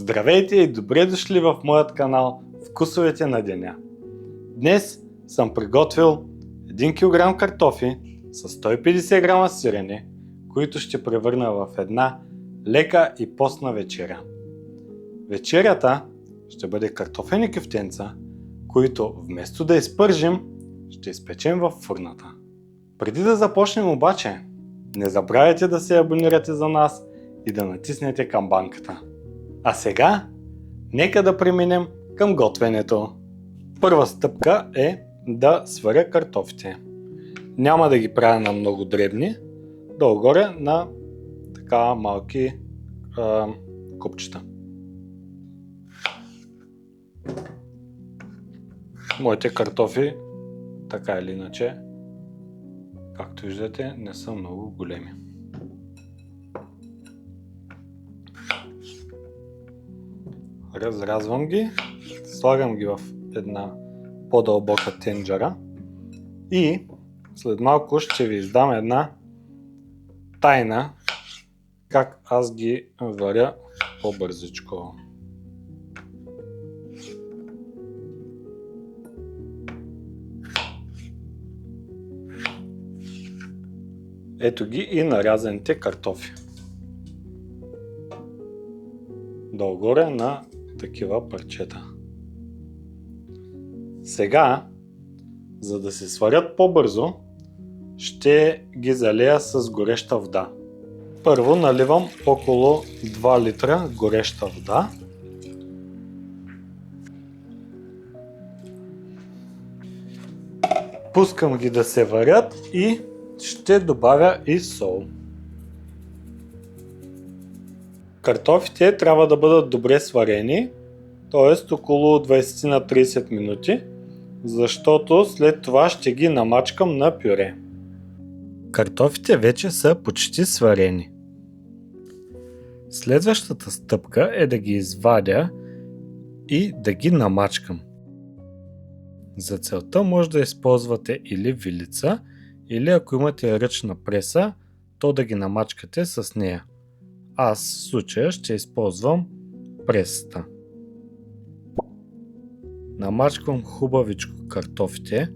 Здравейте и добре дошли в моят канал Вкусовете на деня. Днес съм приготвил 1 кг картофи с 150 грама сирене, които ще превърна в една лека и постна вечеря. Вечерята ще бъде картофени кюфтенца, които вместо да изпържим, ще изпечем в фурната. Преди да започнем обаче, не забравяйте да се абонирате за нас и да натиснете камбанката. А сега, нека да преминем към готвенето. Първа стъпка е да сваря картофите. Няма да ги правя на много дребни, долу-горе на така малки купчета. Моите картофи, така или иначе, както виждате, не са много големи. Разразвам ги, слагам ги в една по-дълбока тенджера и след малко ще ви издам една тайна как аз ги варя по-бързичко. Ето ги и нарязаните картофи. Долу-горе на такива парчета. Сега, за да се сварят по-бързо, ще ги залея с гореща вода. Първо наливам около 2 литра гореща вода. Пускам ги да се варят и ще добавя и сол. Картофите трябва да бъдат добре сварени, т.е. около 20 на 30 минути, защото след това ще ги намачкам на пюре. Картофите вече са почти сварени. Следващата стъпка е да ги извадя и да ги намачкам. За целта може да използвате или вилица, или ако имате ръчна преса, то да ги намачкате с нея. Аз в случая ще използвам пресата. Намачквам хубавичко картофите,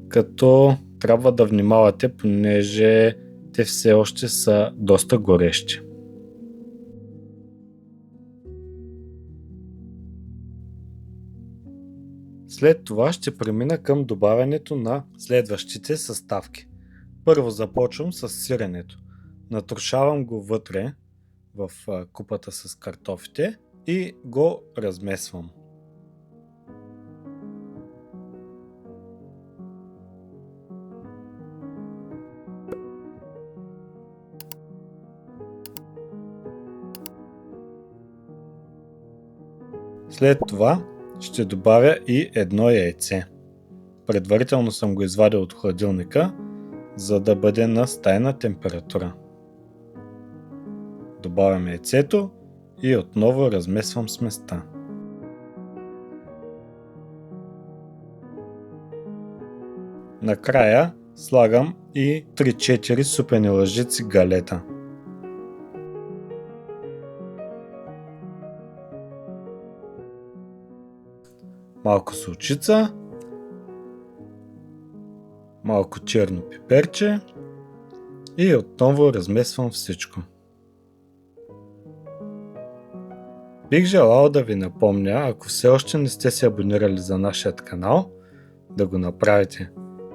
като трябва да внимавате, понеже те все още са доста горещи. След това ще премина към добавянето на следващите съставки. Първо започвам с сиренето. Натрушавам го вътре в купата с картофите и го размесвам. След това ще добавя и едно яйце. Предварително съм го извадил от хладилника, за да бъде на стайна температура. Добавям яйцето и отново размесвам сместа. Накрая слагам и 3-4 супени лъжици галета. Малко солчица, малко черно пиперче и отново размесвам всичко. Бих желал да ви напомня, ако все още не сте се абонирали за нашия канал, да го направите.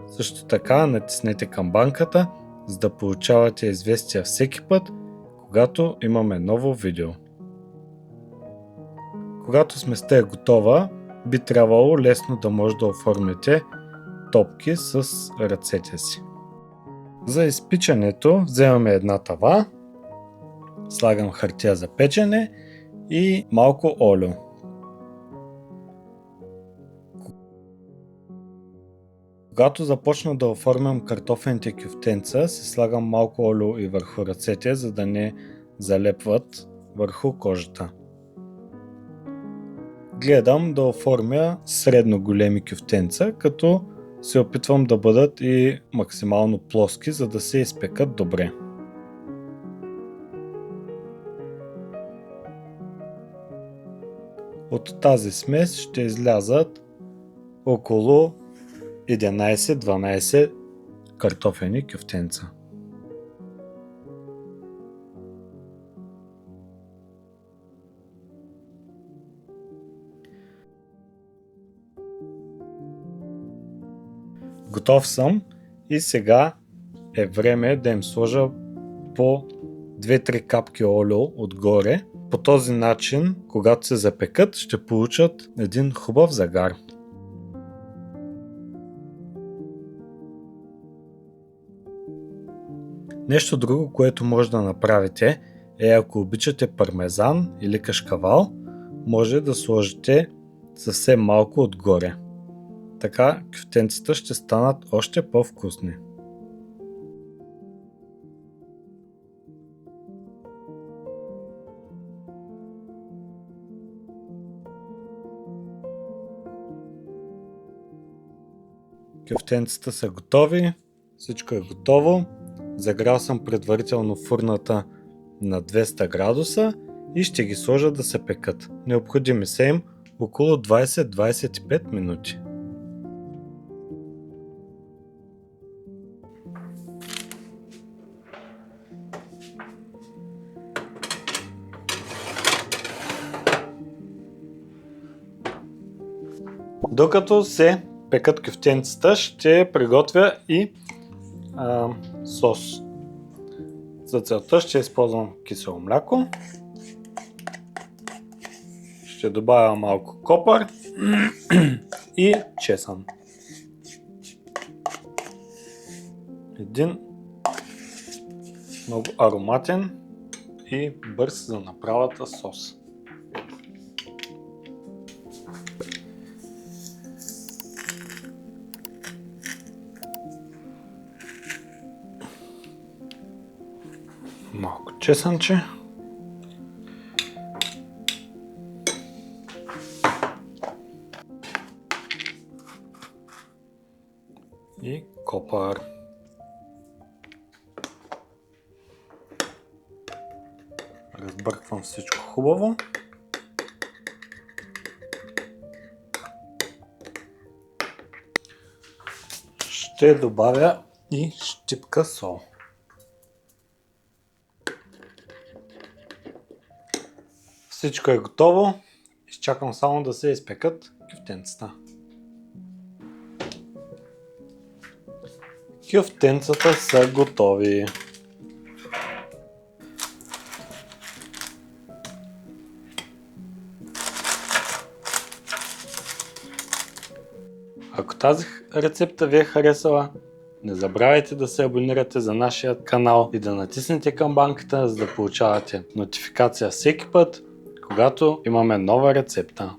Също така натиснете камбанката, за да получавате известия всеки път, когато имаме ново видео. Когато сместа е готова, би трябвало лесно да може да оформите топки с ръцете си. За изпичането вземаме една тава, слагам хартия за печене и малко олио. Когато започна да оформям картофените кюфтенца, си слагам малко олио и върху ръцете, за да не залепват върху кожата. Гледам да оформя средно големи кюфтенца, като се опитвам да бъдат и максимално плоски, за да се изпекат добре. От тази смес ще излязат около 11-12 картофени кюфтенца. Готов съм и сега е време да им сложа по 2-3 капки олио отгоре. По този начин, когато се запекат, ще получат един хубав загар. Нещо друго, което може да направите е, ако обичате пармезан или кашкавал, може да сложите съвсем малко отгоре. Така кюфтенцата ще станат още по-вкусни. Кюфтенцата са готови, всичко е готово. Загрял съм предварително фурната на 200 градуса и ще ги сложа да се пекат. Необходими са им около 20-25 минути. Докато се пекат кюфтенцата, ще приготвя и сос. За целта ще използвам кисело мляко. Ще добавя малко копър и чесън. Един много ароматен и бърз за направата сос. Малко чесънче. И копър. Разбърквам всичко хубаво. Ще добавя и щипка сол. Всичко е готово. Изчакам само да се изпекат кюфтенцата. Кюфтенцата са готови. Ако тази рецепта ви е харесала, не забравяйте да се абонирате за нашия канал и да натиснете камбанката, за да получавате нотификация всеки път, когато имаме нова рецепта.